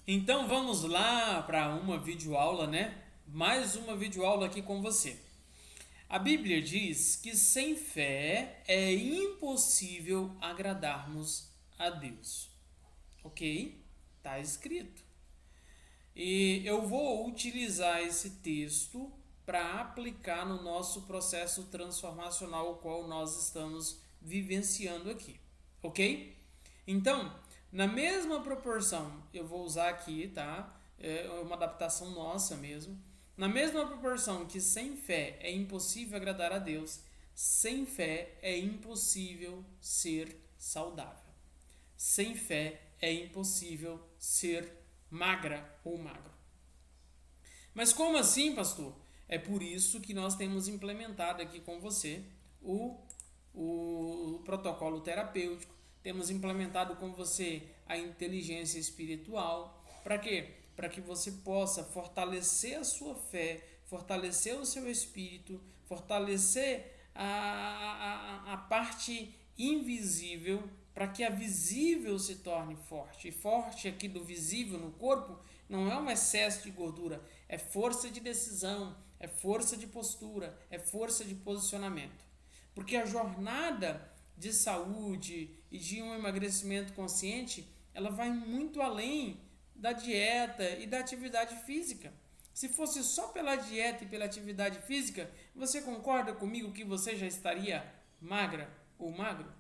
Então vamos lá para uma videoaula, né? Mais uma videoaula aqui com você. A Bíblia diz que sem fé é impossível agradarmos a Deus. Ok? Está escrito. E eu vou utilizar esse texto para aplicar no nosso processo transformacional, o qual nós estamos vivenciando aqui. Ok? Então, na mesma proporção, eu vou usar aqui, tá? É uma adaptação nossa mesmo. Na mesma proporção que sem fé é impossível agradar a Deus, sem fé é impossível ser saudável. Sem fé é impossível ser magra ou magro. Mas como assim, pastor? É por isso que nós temos implementado aqui com você o, o protocolo terapêutico, temos implementado com você a inteligência espiritual. Para quê? Para que você possa fortalecer a sua fé, fortalecer o seu espírito, fortalecer a parte invisível, para que a visível se torne forte. E forte aqui do visível no corpo não é um excesso de gordura, é força de decisão, é força de postura, é força de posicionamento. Porque a jornada de saúde e de um emagrecimento consciente, ela vai muito além da dieta e da atividade física. Se fosse só pela dieta e pela atividade física, você concorda comigo que você já estaria magra ou magro?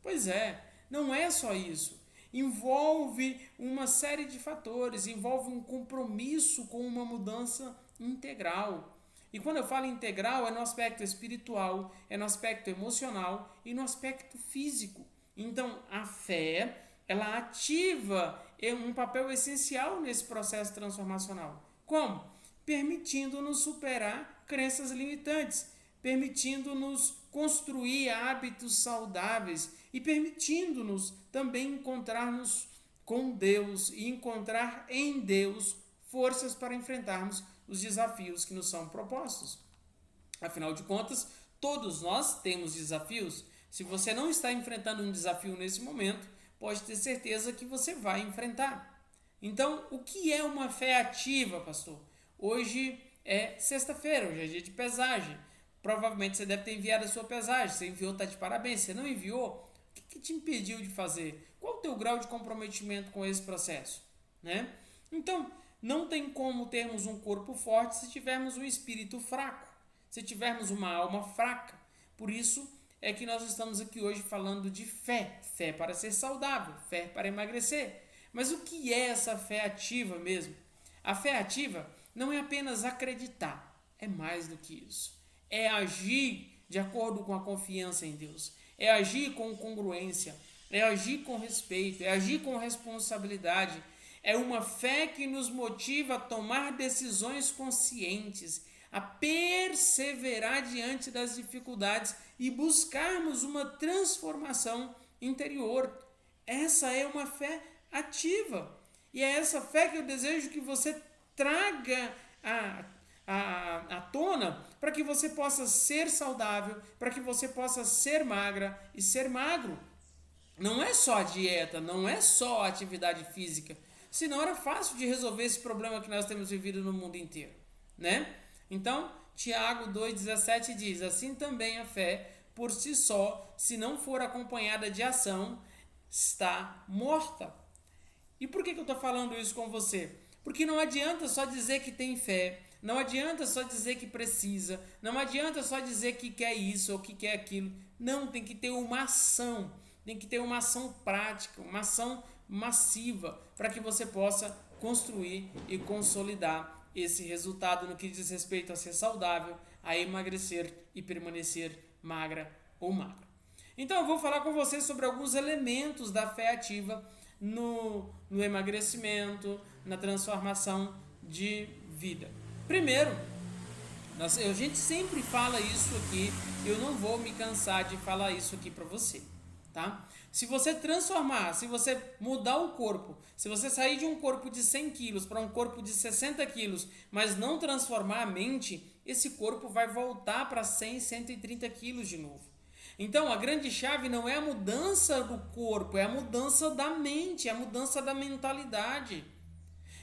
Pois é, não é só isso. Envolve uma série de fatores, envolve um compromisso com uma mudança integral. E quando eu falo integral, é no aspecto espiritual, é no aspecto emocional e no aspecto físico. Então, a fé, ela ativa um papel essencial nesse processo transformacional. Como? Permitindo-nos superar crenças limitantes, permitindo-nos construir hábitos saudáveis e permitindo-nos também encontrarmos com Deus e encontrar em Deus forças para enfrentarmos os desafios que nos são propostos. Afinal de contas, todos nós temos desafios. Se você não está enfrentando um desafio nesse momento, pode ter certeza que você vai enfrentar. Então, o que é uma fé ativa, pastor? Hoje é sexta-feira, hoje é dia de pesagem. Provavelmente você deve ter enviado a sua pesagem. Você enviou, está de parabéns. Você não enviou? O que te impediu de fazer? Qual o teu grau de comprometimento com esse processo? Né? Então, não tem como termos um corpo forte se tivermos um espírito fraco, se tivermos uma alma fraca. Por isso é que nós estamos aqui hoje falando de fé. Fé para ser saudável, fé para emagrecer. Mas o que é essa fé ativa mesmo? A fé ativa não é apenas acreditar, é mais do que isso. É agir de acordo com a confiança em Deus, é agir com congruência, é agir com respeito, é agir com responsabilidade. É uma fé que nos motiva a tomar decisões conscientes, a perseverar diante das dificuldades e buscarmos uma transformação interior. Essa é uma fé ativa. E é essa fé que eu desejo que você traga à tona para que você possa ser saudável, para que você possa ser magra e ser magro. Não é só a dieta, não é só a atividade física. Senão era fácil de resolver esse problema que nós temos vivido no mundo inteiro, né? Então, Tiago 2,17 diz: assim também a fé, por si só, se não for acompanhada de ação, está morta. E por que eu estou falando isso com você? Porque não adianta só dizer que tem fé, não adianta só dizer que precisa, não adianta só dizer que quer isso ou que quer aquilo. Não, tem que ter uma ação, tem que ter uma ação prática, uma ação massiva, para que você possa construir e consolidar esse resultado no que diz respeito a ser saudável, a emagrecer e permanecer magra ou magro. Então eu vou falar com você sobre alguns elementos da fé ativa no emagrecimento, na transformação de vida. Primeiro, a gente sempre fala isso aqui, eu não vou me cansar de falar isso aqui para você, tá? Se você transformar, se você mudar o corpo, se você sair de um corpo de 100 quilos para um corpo de 60 quilos, mas não transformar a mente, esse corpo vai voltar para 100, 130 quilos de novo. Então, a grande chave não é a mudança do corpo, é a mudança da mente, é a mudança da mentalidade.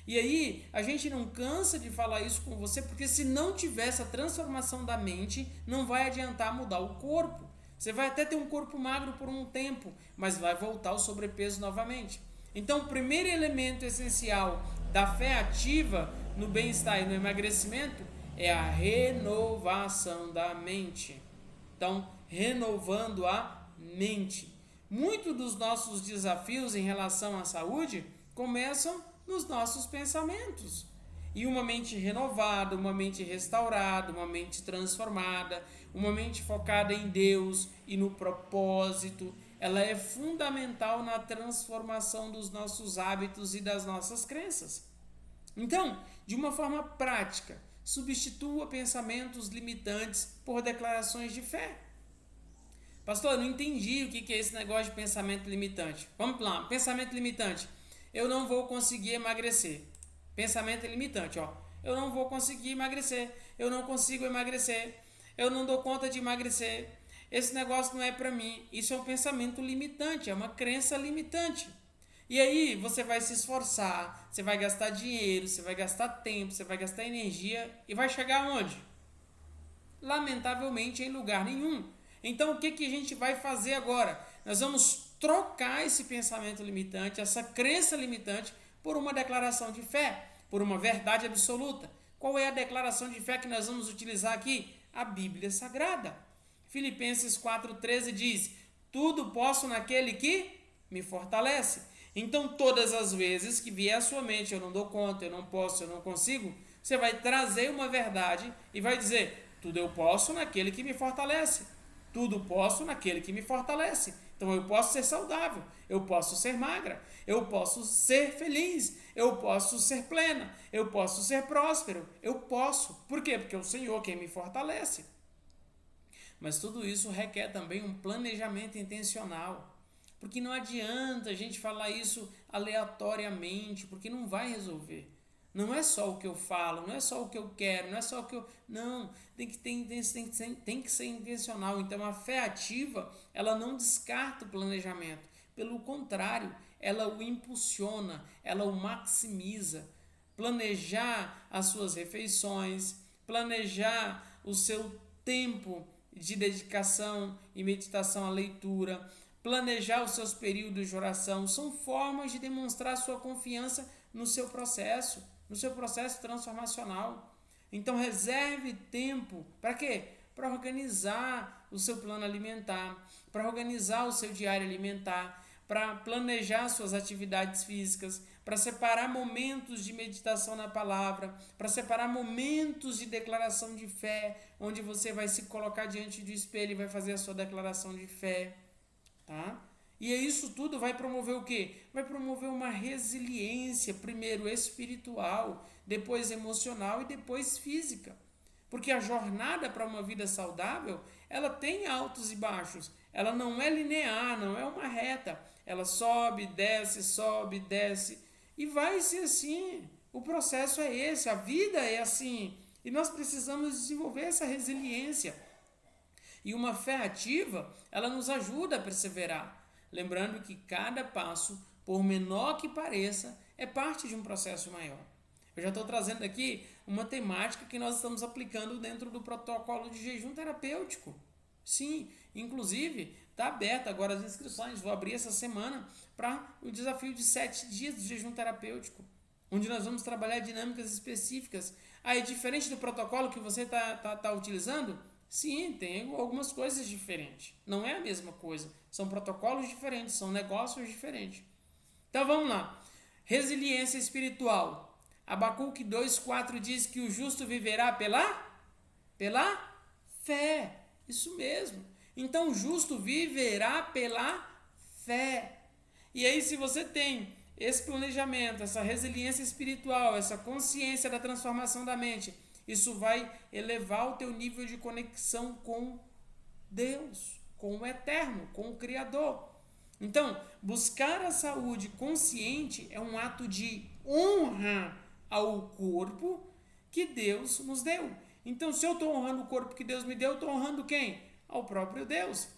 E aí, a gente não cansa de falar isso com você, porque se não tiver essa transformação da mente, não vai adiantar mudar o corpo. Você vai até ter um corpo magro por um tempo, mas vai voltar ao sobrepeso novamente. Então, o primeiro elemento essencial da fé ativa no bem-estar e no emagrecimento é a renovação da mente. Então, renovando a mente. Muitos dos nossos desafios em relação à saúde começam nos nossos pensamentos. E uma mente renovada, uma mente restaurada, uma mente transformada, uma mente focada em Deus e no propósito, ela é fundamental na transformação dos nossos hábitos e das nossas crenças. Então, de uma forma prática, substitua pensamentos limitantes por declarações de fé. Pastor, eu não entendi o que é esse negócio de pensamento limitante. Vamos lá, pensamento limitante. Eu não vou conseguir emagrecer. Pensamento limitante, ó. Eu não vou conseguir emagrecer. Eu não consigo emagrecer. Eu não dou conta de emagrecer. Esse negócio não é para mim. Isso é um pensamento limitante, é uma crença limitante. E aí você vai se esforçar, você vai gastar dinheiro, você vai gastar tempo, você vai gastar energia e vai chegar aonde? Lamentavelmente em lugar nenhum. Então o que a gente vai fazer agora? Nós vamos trocar esse pensamento limitante, essa crença limitante, por uma declaração de fé, por uma verdade absoluta. Qual é a declaração de fé que nós vamos utilizar aqui? A Bíblia Sagrada. Filipenses 4,13 diz: tudo posso naquele que me fortalece. Então, todas as vezes que vier à sua mente, eu não dou conta, eu não posso, eu não consigo, você vai trazer uma verdade e vai dizer: tudo eu posso naquele que me fortalece. Tudo posso naquele que me fortalece. Então eu posso ser saudável, eu posso ser magra, eu posso ser feliz, eu posso ser plena, eu posso ser próspero, eu posso. Por quê? Porque é o Senhor quem me fortalece. Mas tudo isso requer também um planejamento intencional. Porque não adianta a gente falar isso aleatoriamente, porque não vai resolver. Não é só o que eu falo, não é só o que eu quero, não é só o que eu... Não, tem que ser intencional. Então, a fé ativa, ela não descarta o planejamento. Pelo contrário, ela o impulsiona, ela o maximiza. Planejar as suas refeições, planejar o seu tempo de dedicação e meditação à leitura, planejar os seus períodos de oração, são formas de demonstrar sua confiança no seu processo transformacional. Então reserve tempo para quê? Para organizar o seu plano alimentar, para organizar o seu diário alimentar, para planejar suas atividades físicas, para separar momentos de meditação na palavra, para separar momentos de declaração de fé, onde você vai se colocar diante do espelho e vai fazer a sua declaração de fé, tá? E isso tudo vai promover o quê? Vai promover uma resiliência, primeiro espiritual, depois emocional e depois física. Porque a jornada para uma vida saudável, ela tem altos e baixos. Ela não é linear, não é uma reta. Ela sobe, desce e vai ser assim. O processo é esse, a vida é assim. E nós precisamos desenvolver essa resiliência. E uma fé ativa, ela nos ajuda a perseverar. Lembrando que cada passo, por menor que pareça, é parte de um processo maior. Eu já estou trazendo aqui uma temática que nós estamos aplicando dentro do protocolo de jejum terapêutico. Sim, inclusive está aberta agora as inscrições. Vou abrir essa semana para o desafio de 7 dias de jejum terapêutico, onde nós vamos trabalhar dinâmicas específicas. Aí, diferente do protocolo que você tá utilizando, sim, tem algumas coisas diferentes. Não é a mesma coisa. São protocolos diferentes, são negócios diferentes. Então vamos lá. Resiliência espiritual. Abacuque 2,4 diz que o justo viverá pela fé. Isso mesmo. Então o justo viverá pela fé. E aí, se você tem esse planejamento, essa resiliência espiritual, essa consciência da transformação da mente, isso vai elevar o teu nível de conexão com Deus, com o Eterno, com o Criador. Então, buscar a saúde consciente é um ato de honra ao corpo que Deus nos deu. Então, se eu estou honrando o corpo que Deus me deu, eu estou honrando quem? Ao próprio Deus.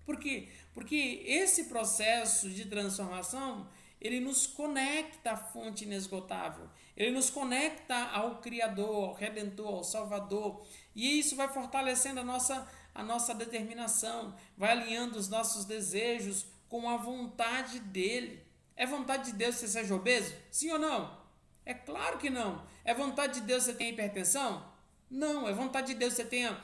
Por quê? Porque esse processo de transformação, ele nos conecta à fonte inesgotável. Ele nos conecta ao Criador, ao Redentor, ao Salvador. E isso vai fortalecendo a nossa determinação, vai alinhando os nossos desejos com a vontade dele. É vontade de Deus que você seja obeso? Sim ou não? É claro que não. É vontade de Deus que você tenha hipertensão? Não. É vontade de Deus que você tenha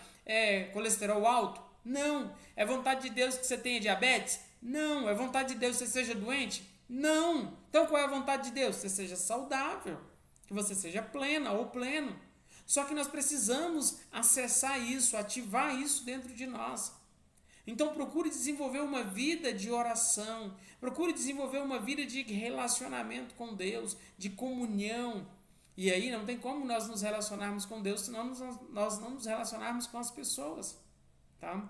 colesterol alto? Não. É vontade de Deus que você tenha diabetes? Não. É vontade de Deus que você seja doente? Não. Então qual é a vontade de Deus? Que você seja saudável, que você seja plena ou pleno. Só que nós precisamos acessar isso, ativar isso dentro de nós. Então procure desenvolver uma vida de oração, procure desenvolver uma vida de relacionamento com Deus, de comunhão. E aí não tem como nós nos relacionarmos com Deus se nós não nos relacionarmos com as pessoas. Tá?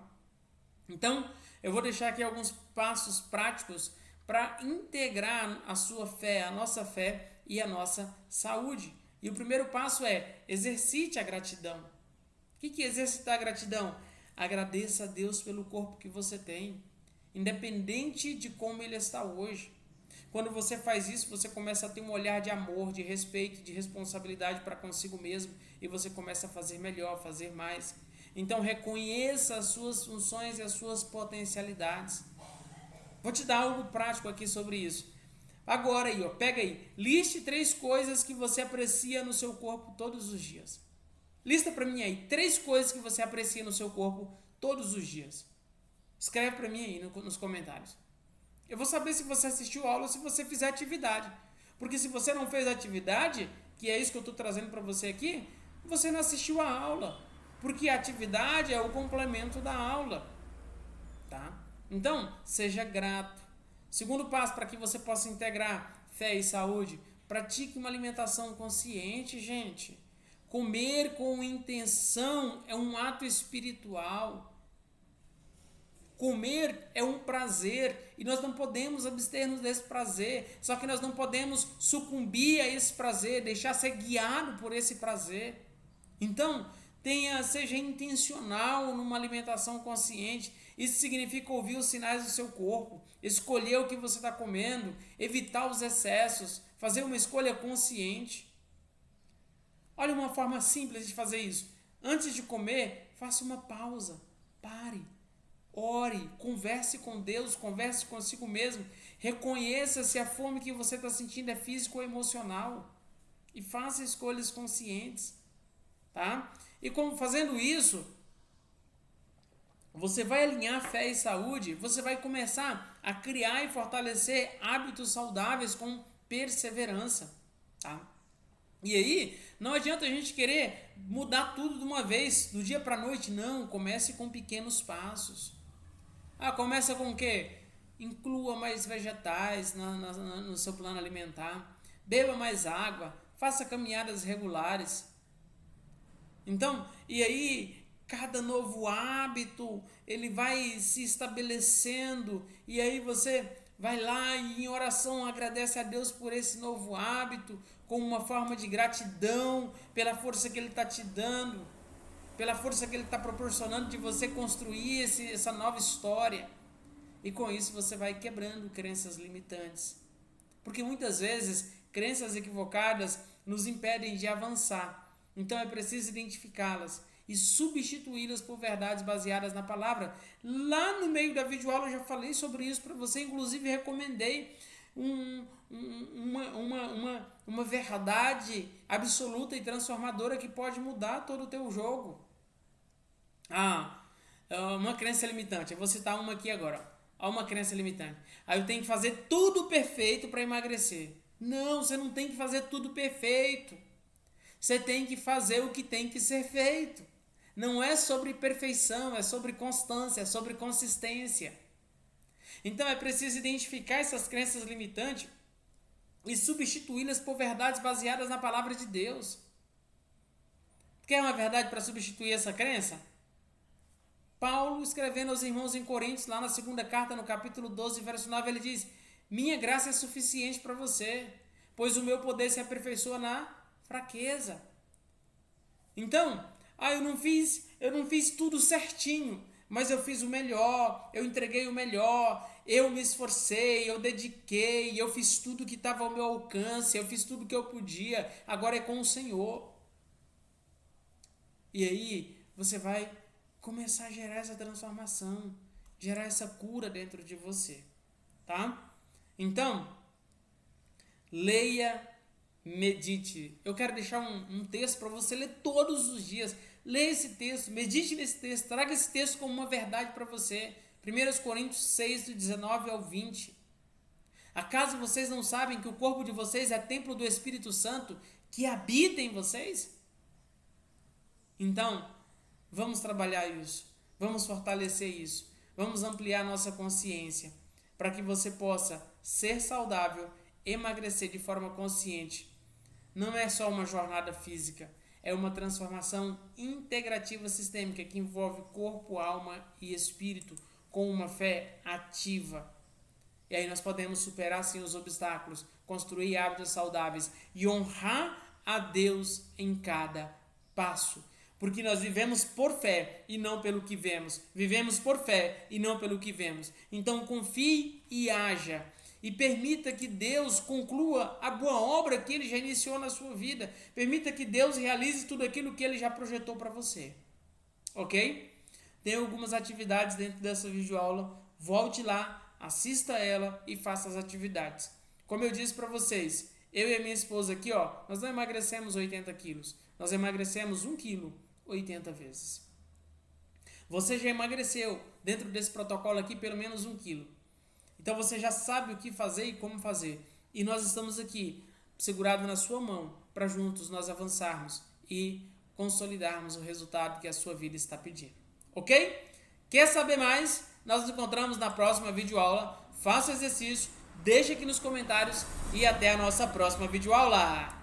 Então eu vou deixar aqui alguns passos práticos para integrar a sua fé, a nossa fé e a nossa saúde. E o primeiro passo é exercite a gratidão. O que é exercitar a gratidão? Agradeça a Deus pelo corpo que você tem, independente de como ele está hoje. Quando você faz isso, você começa a ter um olhar de amor, de respeito, de responsabilidade para consigo mesmo e você começa a fazer melhor, fazer mais. Então reconheça as suas funções e as suas potencialidades. Vou te dar algo prático aqui sobre isso. Agora aí, pega aí, liste 3 coisas que você aprecia no seu corpo todos os dias. Lista para mim aí 3 coisas que você aprecia no seu corpo todos os dias. Escreve para mim aí nos comentários. Eu vou saber se você assistiu a aula ou se você fizer atividade. Porque se você não fez atividade, que é isso que eu estou trazendo para você aqui, você não assistiu a aula. Porque a atividade é o complemento da aula. Tá? Então, seja grato. Segundo passo, para que você possa integrar fé e saúde, pratique uma alimentação consciente, gente. Comer com intenção é um ato espiritual. Comer é um prazer e nós não podemos abster-nos desse prazer. Só que nós não podemos sucumbir a esse prazer, deixar ser guiado por esse prazer. Então, seja intencional numa alimentação consciente. Isso significa ouvir os sinais do seu corpo, escolher o que você está comendo, evitar os excessos, fazer uma escolha consciente. Olha uma forma simples de fazer isso. Antes de comer, faça uma pausa, pare, ore, converse com Deus, converse consigo mesmo, reconheça se a fome que você está sentindo é física ou emocional e faça escolhas conscientes. Tá? E como fazendo isso, você vai alinhar fé e saúde, você vai começar a criar e fortalecer hábitos saudáveis com perseverança. Tá? E aí, não adianta a gente querer mudar tudo de uma vez, do dia para a noite. Não, comece com pequenos passos. Começa com o quê? Inclua mais vegetais no seu plano alimentar. Beba mais água. Faça caminhadas regulares. Então, e aí, cada novo hábito, ele vai se estabelecendo. E aí você vai lá e em oração agradece a Deus por esse novo hábito, como uma forma de gratidão pela força que Ele está te dando, pela força que Ele está proporcionando de você construir essa nova história. E com isso você vai quebrando crenças limitantes. Porque muitas vezes crenças equivocadas nos impedem de avançar. Então é preciso identificá-las e substituí-las por verdades baseadas na palavra. Lá no meio da videoaula eu já falei sobre isso para você, inclusive recomendei uma verdade absoluta e transformadora que pode mudar todo o teu jogo. Uma crença limitante. Eu vou citar uma aqui agora. Uma crença limitante. Eu tenho que fazer tudo perfeito para emagrecer. Não, você não tem que fazer tudo perfeito. Você tem que fazer o que tem que ser feito. Não é sobre perfeição, é sobre constância, é sobre consistência. Então é preciso identificar essas crenças limitantes e substituí-las por verdades baseadas na palavra de Deus. Quer uma verdade para substituir essa crença? Paulo, escrevendo aos irmãos em Coríntios, lá na segunda carta, no capítulo 12, verso 9, ele diz: minha graça é suficiente para você, pois o meu poder se aperfeiçoa na fraqueza. Então, eu não fiz tudo certinho, mas eu fiz o melhor, eu entreguei o melhor, eu me esforcei, eu dediquei, eu fiz tudo que estava ao meu alcance, eu fiz tudo que eu podia, agora é com o Senhor. E aí você vai começar a gerar essa transformação, gerar essa cura dentro de você, tá? Então, leia, medite. Eu quero deixar um texto para você ler todos os dias. Leia esse texto, medite nesse texto, traga esse texto como uma verdade para você. 1 Coríntios 6, do 19 ao 20. Acaso vocês não sabem que o corpo de vocês é templo do Espírito Santo que habita em vocês? Então, vamos trabalhar isso, vamos fortalecer isso, vamos ampliar nossa consciência para que você possa ser saudável, emagrecer de forma consciente. Não é só uma jornada física, é uma transformação integrativa sistêmica que envolve corpo, alma e espírito com uma fé ativa. E aí nós podemos superar sim os obstáculos, construir hábitos saudáveis e honrar a Deus em cada passo. Porque nós vivemos por fé e não pelo que vemos. Vivemos por fé e não pelo que vemos. Então confie e haja. E permita que Deus conclua a boa obra que Ele já iniciou na sua vida. Permita que Deus realize tudo aquilo que Ele já projetou para você. Ok? Tem algumas atividades dentro dessa videoaula. Volte lá, assista ela e faça as atividades. Como eu disse para vocês, eu e a minha esposa aqui, nós não emagrecemos 80 quilos. Nós emagrecemos 1 quilo 80 vezes. Você já emagreceu dentro desse protocolo aqui pelo menos 1 quilo. Então você já sabe o que fazer e como fazer. E nós estamos aqui, segurado na sua mão, para juntos nós avançarmos e consolidarmos o resultado que a sua vida está pedindo. Ok? Quer saber mais? Nós nos encontramos na próxima videoaula. Faça o exercício, deixe aqui nos comentários e até a nossa próxima videoaula.